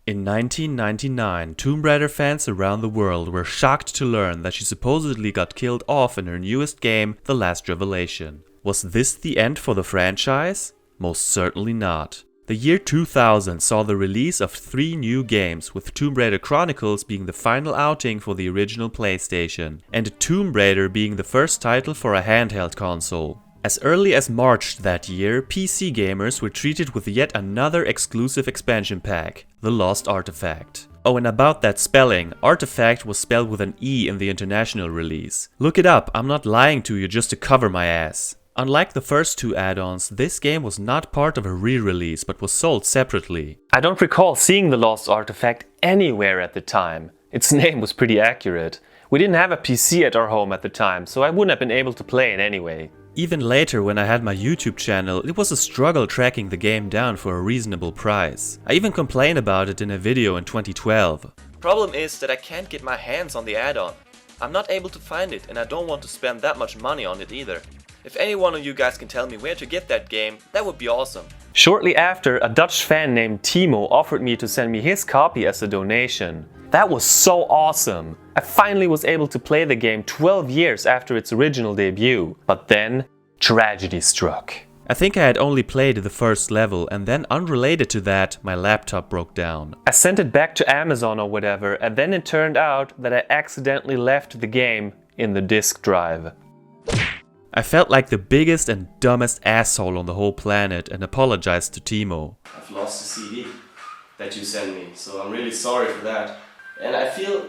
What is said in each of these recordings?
In 1999, Tomb Raider fans around the world were shocked to learn that she supposedly got killed off in her newest game, The Last Revelation. Was this the end for the franchise? Most certainly not. The year 2000 saw the release of 3 new games, with Tomb Raider Chronicles being the final outing for the original PlayStation, and Tomb Raider being the first title for a handheld console. As early as March that year, PC gamers were treated with yet another exclusive expansion pack, the Lost Artefact. Oh, and about that spelling, Artifact was spelled with an E in the international release. Look it up, I'm not lying to you just to cover my ass. Unlike the first 2 add-ons, this game was not part of a re-release but was sold separately. I don't recall seeing the Lost Artefact anywhere at the time. Its name was pretty accurate. We didn't have a PC at our home at the time, so I wouldn't have been able to play it anyway. Even later, when I had my YouTube channel, it was a struggle tracking the game down for a reasonable price. I even complained about it in a video in 2012. Problem is that I can't get my hands on the add-on. I'm not able to find it and I don't want to spend that much money on it either. If any one of you guys can tell me where to get that game, that would be awesome. Shortly after, a Dutch fan named Timo offered me to send me his copy as a donation. That was so awesome! I finally was able to play the game 12 years after its original debut. But then, tragedy struck. I think I had only played the first level, and then unrelated to that, my laptop broke down. I sent it back to Amazon or whatever, and then it turned out that I accidentally left the game in the disk drive. I felt like the biggest and dumbest asshole on the whole planet and apologized to Timo. I've lost the CD that you sent me, so I'm really sorry for that. And I feel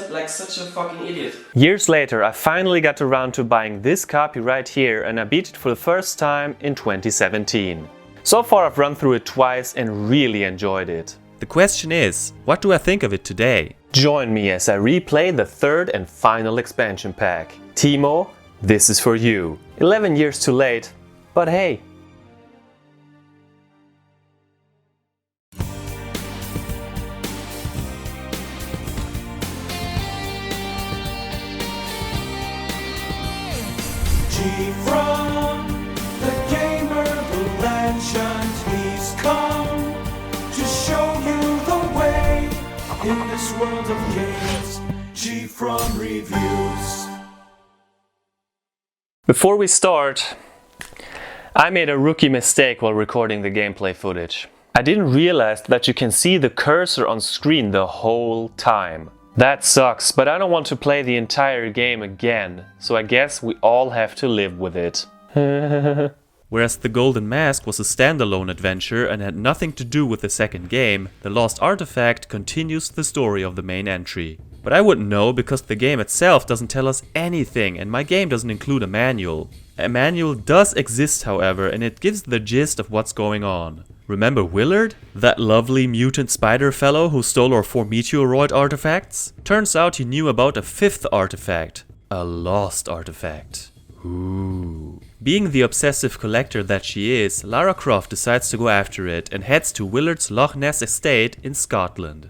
like such a fucking idiot. Years later, I finally got around to buying this copy right here, and I beat it for the first time in 2017. So far I've run through it twice and really enjoyed it. The question is, what do I think of it today? Join me as I replay the 3rd and final expansion pack. Timo, this is for you. 11 years too late, but hey. GFrom, the gamer, the legend, he's come to show you the way in this world of games. GFrom reviews. Before we start, I made a rookie mistake while recording the gameplay footage. I didn't realize that you can see the cursor on screen the whole time. That sucks, but I don't want to play the entire game again, so I guess we all have to live with it. Whereas The Golden Mask was a standalone adventure and had nothing to do with the second game, The Lost Artefact continues the story of the main entry. But I wouldn't know because the game itself doesn't tell us anything and my game doesn't include a manual. A manual does exist, however, and it gives the gist of what's going on. Remember Willard? That lovely mutant spider fellow who stole our 4 meteoroid artifacts? Turns out he knew about a 5th artifact. A lost artifact. Ooh. Being the obsessive collector that she is, Lara Croft decides to go after it and heads to Willard's Loch Ness estate in Scotland.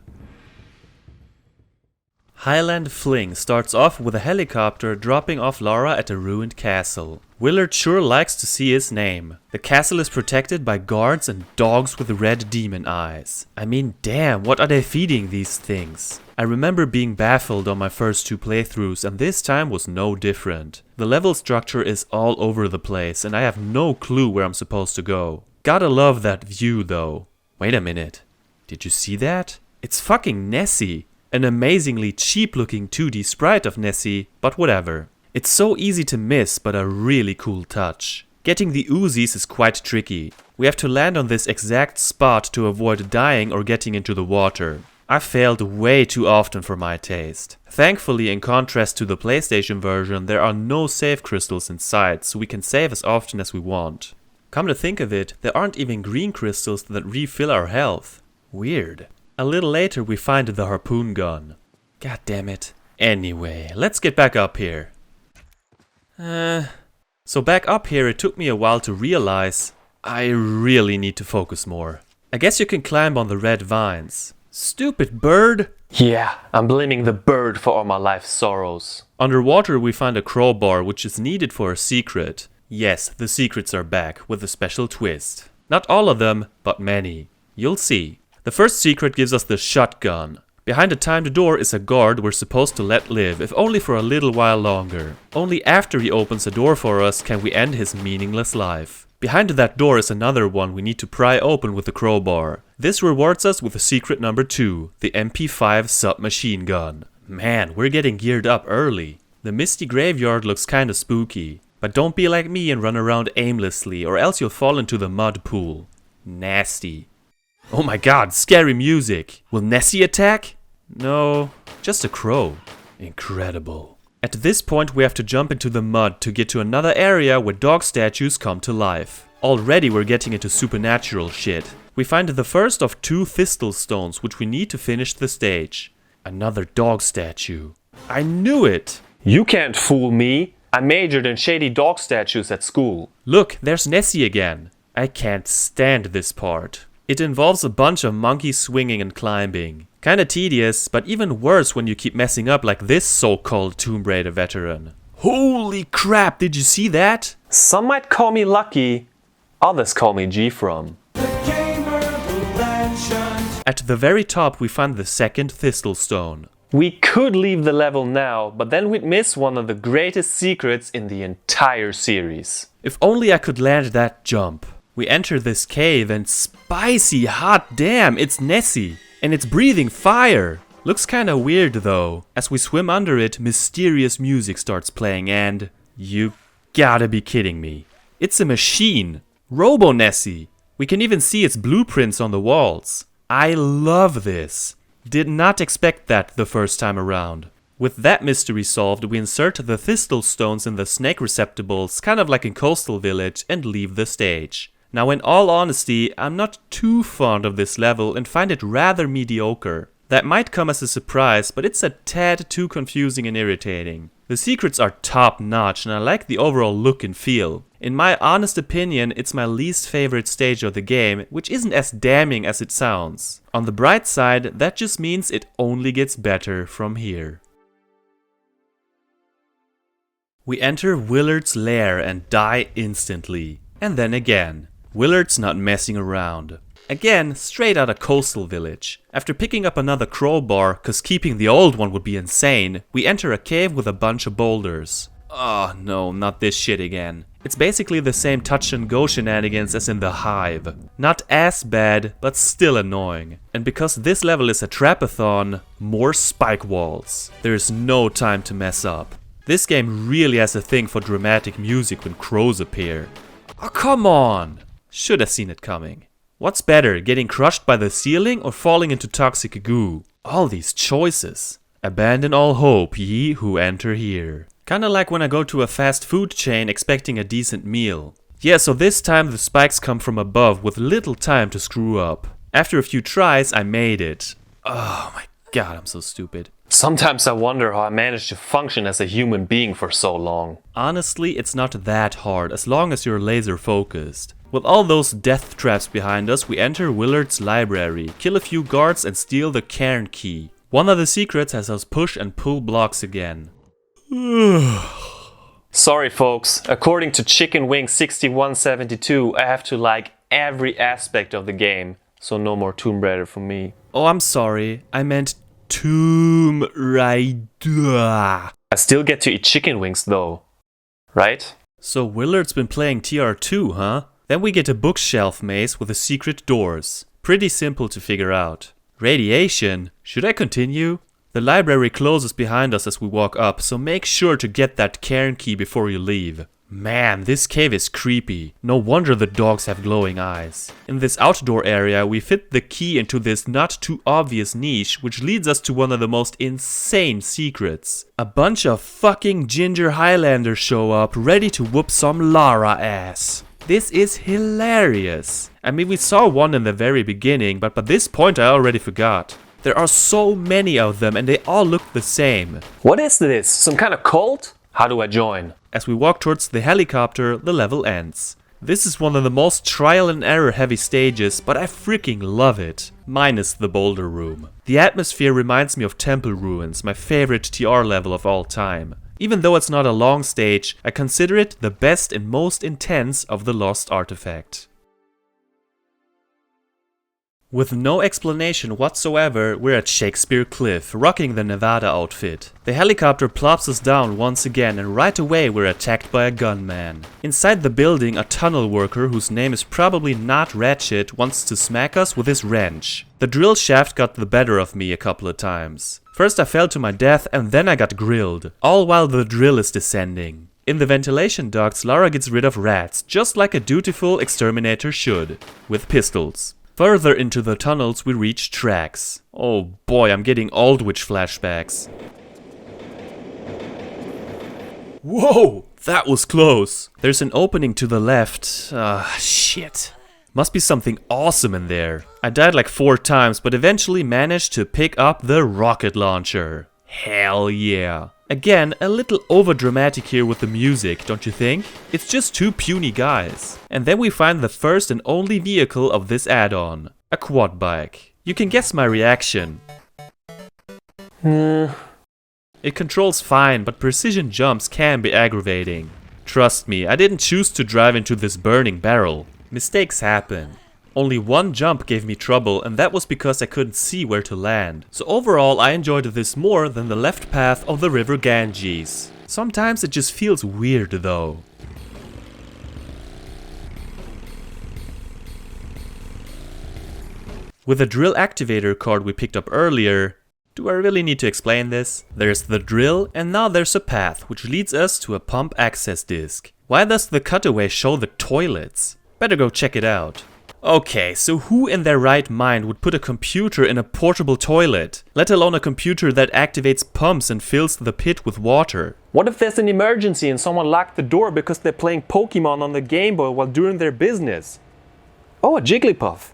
Highland Fling starts off with a helicopter dropping off Lara at a ruined castle. Willard sure likes to see his name. The castle is protected by guards and dogs with red demon eyes. I mean, damn, what are they feeding these things? I remember being baffled on my first 2 playthroughs, and this time was no different. The level structure is all over the place and I have no clue where I'm supposed to go. Gotta love that view though. Wait a minute. Did you see that? It's fucking Nessie. An amazingly cheap looking 2D sprite of Nessie, but whatever. It's so easy to miss, but a really cool touch. Getting the Uzis is quite tricky. We have to land on this exact spot to avoid dying or getting into the water. I failed way too often for my taste. Thankfully, in contrast to the PlayStation version, there are no save crystals inside, so we can save as often as we want. Come to think of it, there aren't even green crystals that refill our health. Weird. A little later we find the harpoon gun. God damn it. Anyway, let's get back up here. So back up here it took me a while to realize I really need to focus more. I guess you can climb on the red vines. Stupid bird! Yeah, I'm blaming the bird for all my life's sorrows. Underwater we find a crowbar which is needed for a secret. Yes, the secrets are back with a special twist. Not all of them, but many. You'll see. The first secret gives us the shotgun. Behind a timed door is a guard we're supposed to let live, if only for a little while longer. Only after he opens a door for us can we end his meaningless life. Behind that door is another one we need to pry open with a crowbar. This rewards us with secret number 2, the MP5 submachine gun. Man, we're getting geared up early. The misty graveyard looks kinda spooky. But don't be like me and run around aimlessly, or else you'll fall into the mud pool. Nasty. Oh my god, scary music. Will Nessie attack? No, just a crow. Incredible. At this point we have to jump into the mud to get to another area where dog statues come to life. Already we're getting into supernatural shit. We find the first of 2 thistle stones which we need to finish the stage. Another dog statue. I knew it! You can't fool me! I majored in shady dog statues at school. Look, there's Nessie again. I can't stand this part. It involves a bunch of monkeys swinging and climbing. Kinda tedious, but even worse when you keep messing up like this so-called Tomb Raider veteran. Holy crap, did you see that? Some might call me lucky, others call me GFrom. At the very top we find the second thistle stone. We could leave the level now, but then we'd miss one of the greatest secrets in the entire series. If only I could land that jump. We enter this cave and spicy hot damn, it's Nessie. And it's breathing fire. Looks kinda weird though. As we swim under it, mysterious music starts playing and... You gotta be kidding me. It's a machine. Robo Nessie. We can even see its blueprints on the walls. I love this. Did not expect that the first time around. With that mystery solved, we insert the thistle stones in the snake receptacles, kind of like in Coastal Village, and leave the stage. Now in all honesty, I'm not too fond of this level and find it rather mediocre. That might come as a surprise, but it's a tad too confusing and irritating. The secrets are top notch and I like the overall look and feel. In my honest opinion, it's my least favorite stage of the game, which isn't as damning as it sounds. On the bright side, that just means it only gets better from here. We enter Willard's lair and die instantly. And then again. Willard's not messing around. Again, straight out of Coastal Village. After picking up another crowbar, cause keeping the old one would be insane, we enter a cave with a bunch of boulders. Oh no, not this shit again. It's basically the same touch and go shenanigans as in the Hive. Not as bad, but still annoying. And because this level is a trapathon, more spike walls. There's no time to mess up. This game really has a thing for dramatic music when crows appear. Oh come on! Should have seen it coming. What's better, getting crushed by the ceiling or falling into toxic goo? All these choices. Abandon all hope, ye who enter here. Kinda like when I go to a fast food chain expecting a decent meal. Yeah, so this time the spikes come from above with little time to screw up. After a few tries, I made it. Oh my god, I'm so stupid. Sometimes I wonder how I managed to function as a human being for so long. Honestly, it's not that hard as long as you're laser focused. With all those death traps behind us, we enter Willard's library, kill a few guards and steal the cairn key. One of the secrets has us push and pull blocks again. Sorry folks, according to Chicken Wing 6172, I have to like every aspect of the game, so no more Tomb Raider for me. Oh, I'm sorry, I meant Tomb Raider. I still get to eat chicken wings though, right? So Willard's been playing TR2, huh? Then we get a bookshelf maze with the secret doors. Pretty simple to figure out. Radiation? Should I continue? The library closes behind us as we walk up, so make sure to get that cairn key before you leave. Man, this cave is creepy. No wonder the dogs have glowing eyes. In this outdoor area, we fit the key into this not too obvious niche, which leads us to one of the most insane secrets. A bunch of fucking ginger Highlanders show up, ready to whoop some Lara ass. This is hilarious. I mean, we saw one in the very beginning, but by this point I already forgot. There are so many of them and they all look the same. What is this? Some kind of cult? How do I join? As we walk towards the helicopter, the level ends. This is one of the most trial and error heavy stages, but I freaking love it. Minus the boulder room. The atmosphere reminds me of Temple Ruins, my favorite TR level of all time. Even though it's not a long stage, I consider it the best and most intense of the Lost Artefact. With no explanation whatsoever, we're at Shakespeare Cliff, rocking the Nevada outfit. The helicopter plops us down once again and right away we're attacked by a gunman. Inside the building, a tunnel worker, whose name is probably not Ratchet, wants to smack us with his wrench. The drill shaft got the better of me a couple of times. First I fell to my death and then I got grilled, all while the drill is descending. In the ventilation ducts, Lara gets rid of rats, just like a dutiful exterminator should, with pistols. Further into the tunnels we reach tracks. Oh boy, I'm getting Aldwych flashbacks. Whoa, that was close. There's an opening to the left. Shit. Must be something awesome in there. I died like 4 times, but eventually managed to pick up the rocket launcher. Hell yeah. Again, a little overdramatic here with the music, don't you think? It's just 2 puny guys. And then we find the first and only vehicle of this add-on. A quad bike. You can guess my reaction. It controls fine, but precision jumps can be aggravating. Trust me, I didn't choose to drive into this burning barrel. Mistakes happen. Only 1 jump gave me trouble, and that was because I couldn't see where to land. So overall I enjoyed this more than the left path of the river Ganges. Sometimes it just feels weird though. With the drill activator card we picked up earlier, do I really need to explain this? There's the drill and now there's a path which leads us to a pump access disc. Why does the cutaway show the toilets? Better go check it out. Okay, so who in their right mind would put a computer in a portable toilet? Let alone a computer that activates pumps and fills the pit with water. What if there's an emergency and someone locked the door because they're playing Pokemon on the Game Boy while doing their business? Oh, a Jigglypuff.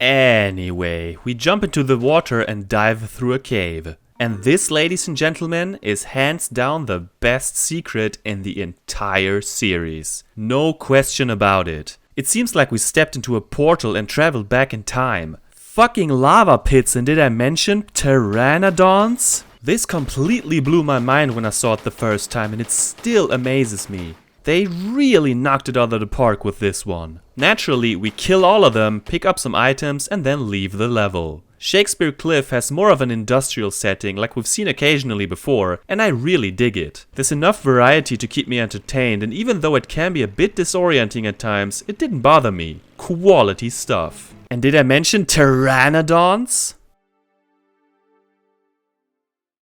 Anyway, we jump into the water and dive through a cave. And this, ladies and gentlemen, is hands down the best secret in the entire series. No question about it. It seems like we stepped into a portal and traveled back in time. Fucking lava pits, and did I mention pteranodons? This completely blew my mind when I saw it the first time and it still amazes me. They really knocked it out of the park with this one. Naturally, we kill all of them, pick up some items and then leave the level. Shakespeare Cliff has more of an industrial setting like we've seen occasionally before, and I really dig it. There's enough variety to keep me entertained, and even though it can be a bit disorienting at times, it didn't bother me. Quality stuff. And did I mention pteranodons?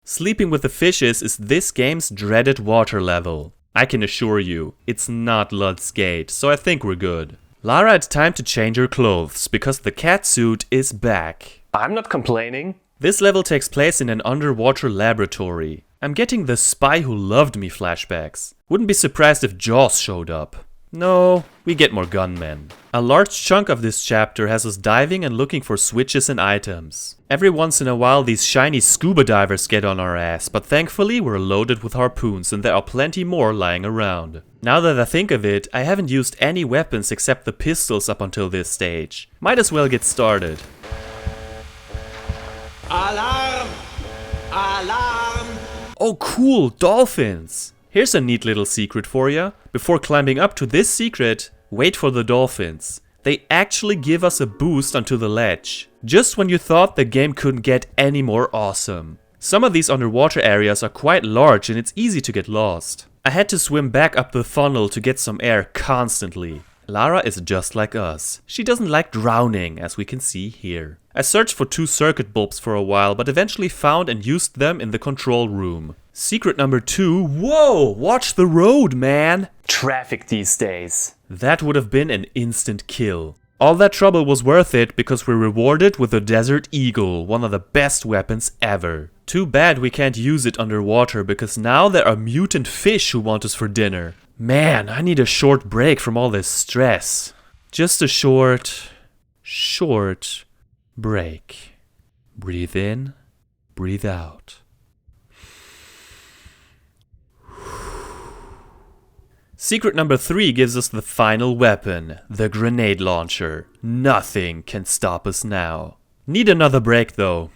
Sleeping with the fishes is this game's dreaded water level. I can assure you, it's not Lud's Gate, so I think we're good. Lara, it's time to change her clothes, because the cat suit is back. I'm not complaining. This level takes place in an underwater laboratory. I'm getting the Spy Who Loved Me flashbacks. Wouldn't be surprised if Jaws showed up. No, we get more gunmen. A large chunk of this chapter has us diving and looking for switches and items. Every once in a while these shiny scuba divers get on our ass, but thankfully we're loaded with harpoons and there are plenty more lying around. Now that I think of it, I haven't used any weapons except the pistols up until this stage. Might as well get started. Alarm! Alarm! Oh cool, dolphins! Here's a neat little secret for you. Before climbing up to this secret, wait for the dolphins. They actually give us a boost onto the ledge. Just when you thought the game couldn't get any more awesome. Some of these underwater areas are quite large and it's easy to get lost. I had to swim back up the funnel to get some air constantly. Lara is just like us. She doesn't like drowning, as we can see here. I searched for 2 circuit bulbs for a while, but eventually found and used them in the control room. Secret number 2, whoa, watch the road, man! Traffic these days. That would have been an instant kill. All that trouble was worth it because we're rewarded with the Desert Eagle, one of the best weapons ever. Too bad we can't use it underwater because now there are mutant fish who want us for dinner. Man, I need a short break from all this stress. Just a short break. Breathe in, breathe out. Secret number 3 gives us the final weapon, the grenade launcher. Nothing can stop us now. Need another break though.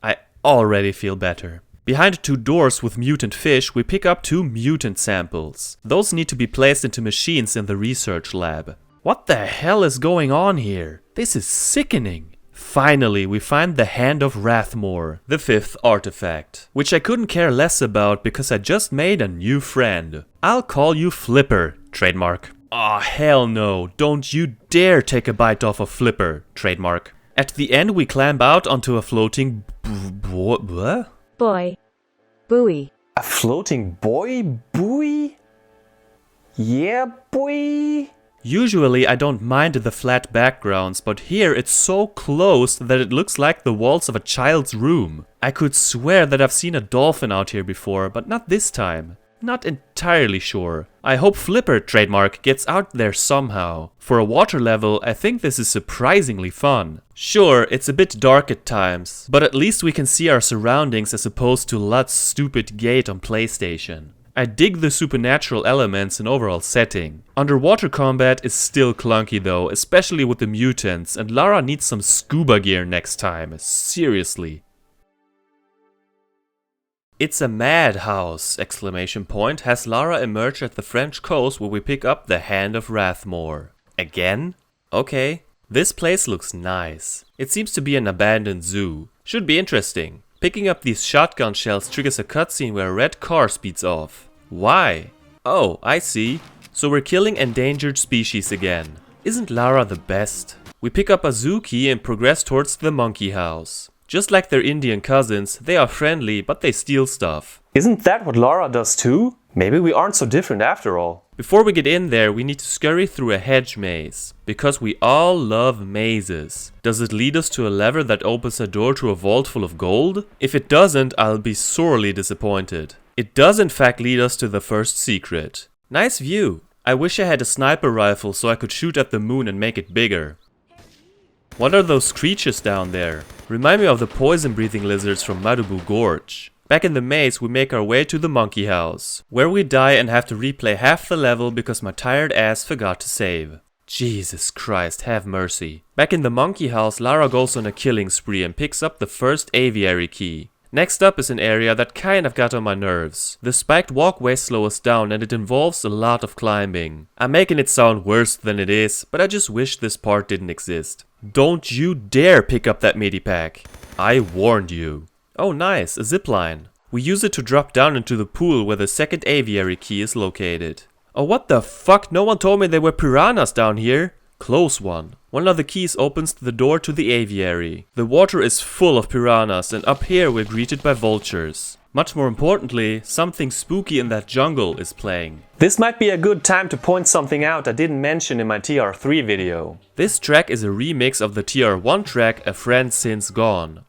I already feel better. Behind 2 doors with mutant fish, we pick up 2 mutant samples. Those need to be placed into machines in the research lab. What the hell is going on here? This is sickening. Finally, we find the Hand of Rathmore, the 5th artifact, which I couldn't care less about because I just made a new friend. I'll call you Flipper, trademark. Aw, hell no, don't you dare take a bite off of Flipper, trademark. At the end, we climb out onto a floating what? Boy. Buoy. A floating boy buoy? Yeah, boy. Usually I don't mind the flat backgrounds, but here it's so close that it looks like the walls of a child's room. I could swear that I've seen a dolphin out here before, but not this time. Not entirely sure. I hope Flipper, trademark, gets out there somehow. For a water level, I think this is surprisingly fun. Sure, it's a bit dark at times, but at least we can see our surroundings as opposed to Lud's stupid gate on PlayStation. I dig the supernatural elements and overall setting. Underwater combat is still clunky though, especially with the mutants, and Lara needs some scuba gear next time, seriously. It's a madhouse! Exclamation point has Lara emerge at the French coast where we pick up the Hand of Rathmore. Again? Okay. This place looks nice. It seems to be an abandoned zoo. Should be interesting. Picking up these shotgun shells triggers a cutscene where a red car speeds off. Why? Oh, I see. So we're killing endangered species again. Isn't Lara the best? We pick up a zoo key and progress towards the monkey house. Just like their Indian cousins, they are friendly, but they steal stuff. Isn't that what Lara does too? Maybe we aren't so different after all. Before we get in there, we need to scurry through a hedge maze. Because we all love mazes. Does it lead us to a lever that opens a door to a vault full of gold? If it doesn't, I'll be sorely disappointed. It does in fact lead us to the first secret. Nice view. I wish I had a sniper rifle so I could shoot at the moon and make it bigger. What are those creatures down there? Remind me of the poison-breathing lizards from Madhouse Gorge. Back in the maze, we make our way to the monkey house, where we die and have to replay half the level because my tired ass forgot to save. Jesus Christ, have mercy. Back in the monkey house, Lara goes on a killing spree and picks up the first aviary key. Next up is an area that kind of got on my nerves. The spiked walkways slow us down and it involves a lot of climbing. I'm making it sound worse than it is, but I just wish this part didn't exist. Don't you dare pick up that medipack. I warned you. Oh nice, a zipline. We use it to drop down into the pool where the second aviary key is located. Oh what the fuck, no one told me there were piranhas down here. Close one. One of the keys opens the door to the aviary. The water is full of piranhas and up here we're greeted by vultures. Much more importantly, something spooky in that jungle is playing. This might be a good time to point something out I didn't mention in my TR3 video. This track is a remix of the TR1 track A Friend Since Gone.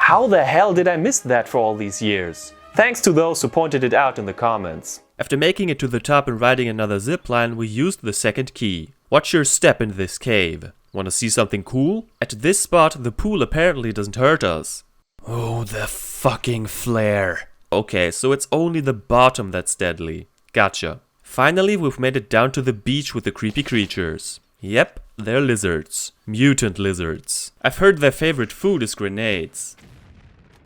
How the hell did I miss that for all these years? Thanks to those who pointed it out in the comments. After making it to the top and riding another zipline, we used the second key. Watch your step in this cave. Wanna see something cool? At this spot, the pool apparently doesn't hurt us. Oh, the fucking flare. Okay, so it's only the bottom that's deadly. Gotcha. Finally, we've made it down to the beach with the creepy creatures. Yep, they're lizards. Mutant lizards. I've heard their favorite food is grenades.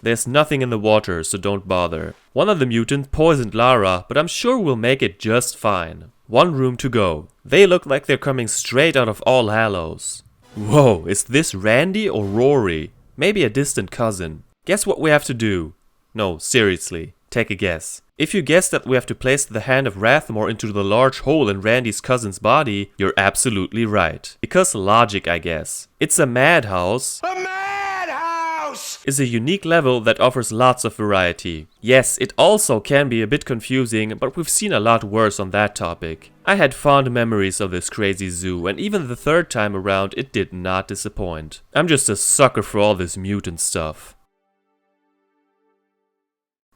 There's nothing in the water, so don't bother. One of the mutants poisoned Lara, but I'm sure we'll make it just fine. One room to go. They look like they're coming straight out of All Hallows. Whoa, is this Randy or Rory? Maybe a distant cousin. Guess what we have to do? No, seriously, take a guess. If you guess that we have to place the Hand of Rathmore into the large hole in Randy's cousin's body, you're absolutely right. Because logic, I guess. It's a madhouse. A madhouse! Is a unique level that offers lots of variety. Yes, it also can be a bit confusing, but we've seen a lot worse on that topic. I had fond memories of this crazy zoo, and even the third time around it did not disappoint. I'm just a sucker for all this mutant stuff.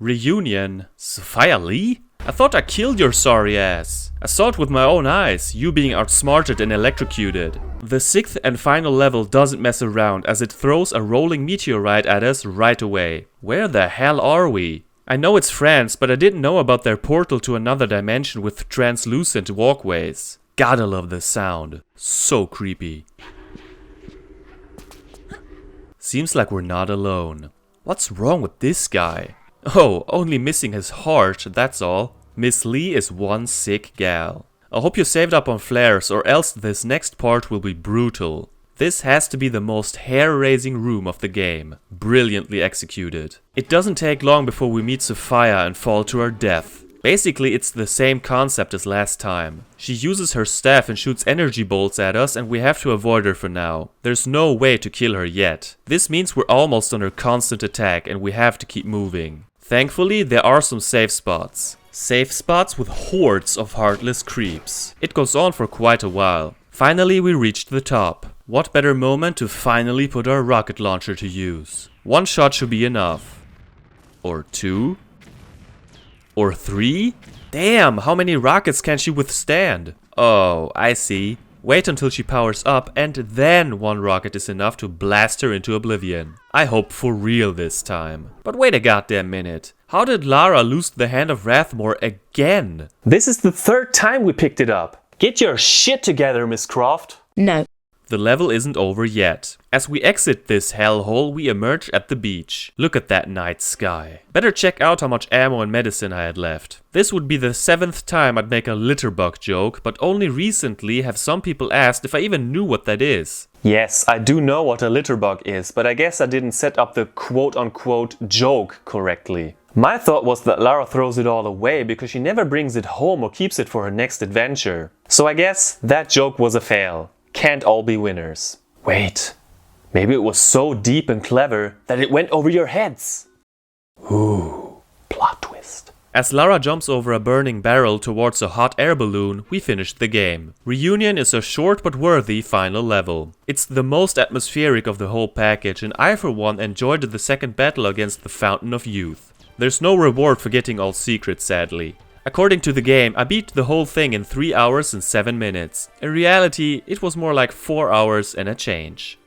Reunion? Sophia Lee? I thought I killed your sorry ass. I saw it with my own eyes, you being outsmarted and electrocuted. The 6th and final level doesn't mess around as it throws a rolling meteorite at us right away. Where the hell are we? I know it's France, but I didn't know about their portal to another dimension with translucent walkways. Gotta love this sound. So creepy. Seems like we're not alone. What's wrong with this guy? Oh, only missing his heart, that's all. Miss Lee is one sick gal. I hope you saved up on flares or else this next part will be brutal. This has to be the most hair-raising room of the game. Brilliantly executed. It doesn't take long before we meet Sophia and fall to our death. Basically, it's the same concept as last time. She uses her staff and shoots energy bolts at us and we have to avoid her for now. There's no way to kill her yet. This means we're almost under constant attack and we have to keep moving. Thankfully, there are some safe spots. Safe spots with hordes of heartless creeps. It goes on for quite a while. Finally, we reached the top. What better moment to finally put our rocket launcher to use? One shot should be enough. Or two? Or three? Damn, how many rockets can she withstand? Oh, I see. Wait until she powers up and then one rocket is enough to blast her into oblivion. I hope for real this time. But wait a goddamn minute. How did Lara lose the Hand of Rathmore again? This is the third time we picked it up. Get your shit together, Miss Croft. No. The level isn't over yet. As we exit this hellhole, we emerge at the beach. Look at that night sky. Better check out how much ammo and medicine I had left. This would be the 7th time I'd make a litterbug joke, but only recently have some people asked if I even knew what that is. Yes, I do know what a litterbug is, but I guess I didn't set up the quote-unquote joke correctly. My thought was that Lara throws it all away because she never brings it home or keeps it for her next adventure. So I guess that joke was a fail. Can't all be winners. Wait, maybe it was so deep and clever that it went over your heads. Ooh, plot twist. As Lara jumps over a burning barrel towards a hot air balloon, we finished the game. Reunion is a short but worthy final level. It's the most atmospheric of the whole package and I for one enjoyed the second battle against the Fountain of Youth. There's no reward for getting all secrets, sadly. According to the game, I beat the whole thing in 3 hours and 7 minutes. In reality, it was more like 4 hours and a change.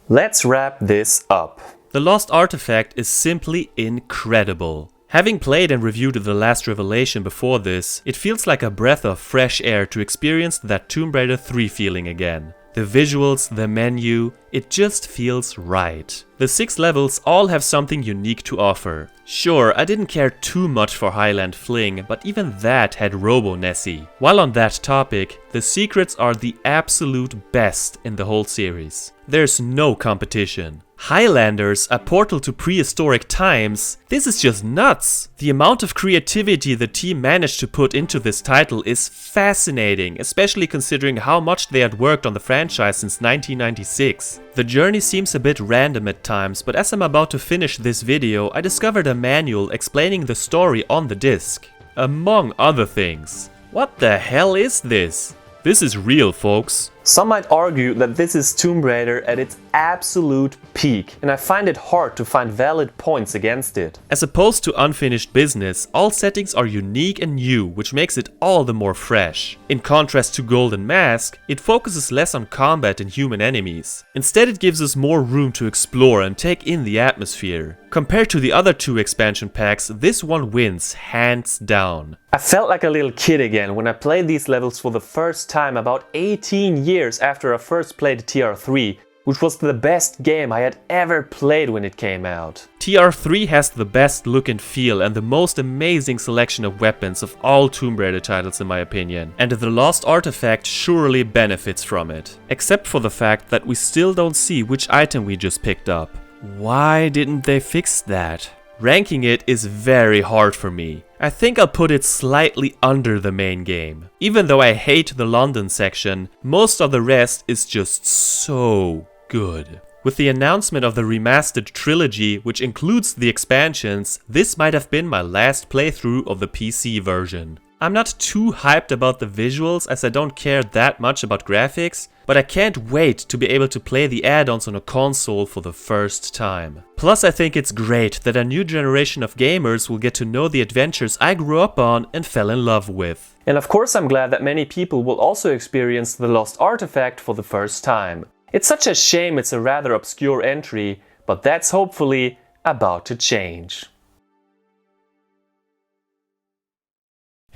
Let's wrap this up. The Lost Artefact is simply incredible. Having played and reviewed The Last Revelation before this, it feels like a breath of fresh air to experience that Tomb Raider 3 feeling again. The visuals, the menu, it just feels right. The 6 levels all have something unique to offer. Sure, I didn't care too much for Highland Fling, but even that had Robo-Nessie. While on that topic, the secrets are the absolute best in the whole series. There's no competition. Highlanders, a portal to prehistoric times, this is just nuts! The amount of creativity the team managed to put into this title is fascinating, especially considering how much they had worked on the franchise since 1996. The journey seems a bit random at times, but as I'm about to finish this video, I discovered a manual explaining the story on the disc. Among other things. What the hell is this? This is real, folks. Some might argue that this is Tomb Raider at its absolute peak, and I find it hard to find valid points against it. As opposed to unfinished business, all settings are unique and new, which makes it all the more fresh. In contrast to Golden Mask, it focuses less on combat and human enemies. Instead, it gives us more room to explore and take in the atmosphere. Compared to the other 2 expansion packs, this one wins hands down. I felt like a little kid again when I played these levels for the first time about 18 years after I first played TR3, which was the best game I had ever played when it came out. TR3 has the best look and feel and the most amazing selection of weapons of all Tomb Raider titles in my opinion, and The Lost Artefact surely benefits from it. Except for the fact that we still don't see which item we just picked up. Why didn't they fix that? Ranking it is very hard for me. I think I'll put it slightly under the main game. Even though I hate the London section, most of the rest is just so good. With the announcement of the remastered trilogy, which includes the expansions, this might have been my last playthrough of the PC version. I'm not too hyped about the visuals as I don't care that much about graphics, but I can't wait to be able to play the add-ons on a console for the first time. Plus I think it's great that a new generation of gamers will get to know the adventures I grew up on and fell in love with. And of course I'm glad that many people will also experience The Lost Artefact for the first time. It's such a shame it's a rather obscure entry, but that's hopefully about to change.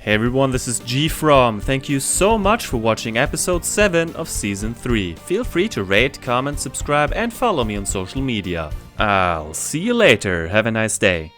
Hey everyone, this is GFrom. Thank you so much for watching episode 7 of season 3. Feel free to rate, comment, subscribe and follow me on social media. I'll see you later. Have a nice day.